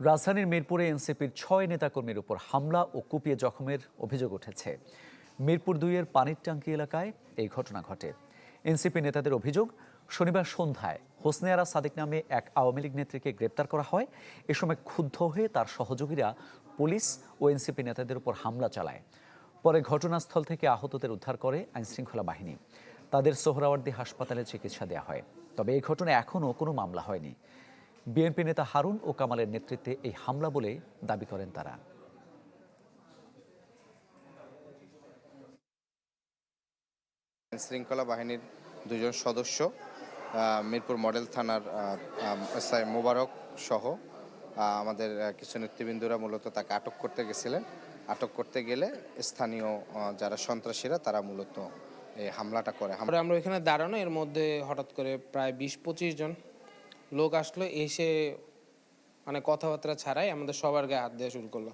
রাজধানীর মিরপুরে এনসিপির ৬ নেতাকর্মীর উপর হামলা ও কুপিয়ে জখমের অভিযোগ উঠেছে। মিরপুর ২-এর পানির ট্যাঙ্কি এলাকায় এই ঘটনা ঘটে। এনসিপি নেতাদের অভিযোগ, শনিবার সন্ধ্যায় হোসনে আরা সাদিক নামে এক আওয়ামী লীগ নেত্রীকে গ্রেপ্তার করা হয়। এ সময় ক্ষুব্ধ হয়ে তার সহযোগীরা পুলিশ ও এনসিপি নেতাদের উপর হামলা চালায়। পরে ঘটনাস্থল থেকে আহতদের উদ্ধার করে আইনশৃঙ্খলা বাহিনী। তাদের সোহরাওয়ার্দী হাসপাতালে চিকিৎসা দেওয়া হয়। তবে এই ঘটনায় এখনও কোনো মামলা হয়নি। বিএনপি নেতা হারুন ও কামালের নেতৃত্বে এই হামলা বলে দাবি করেন তারা। শৃঙ্খলা বাহিনীর দুজন সদস্য মিরপুর মডেল থানার এসআই মোবারক সহ আমাদের কিছু নেতৃবৃন্দরা মূলত তাকে আটক করতে গেছিলেন। আটক করতে গেলে স্থানীয় যারা সন্ত্রাসীরা তারা মূলত এই হামলাটা করে। আমরা এখানে দাঁড়ানো, এর মধ্যে হঠাৎ করে প্রায় ২০-২৫ জন লোক আসলো, এসে মানে কথাবার্তা ছাড়াই আমাদের সবার গায়ে হাত দেওয়া শুরু করলো।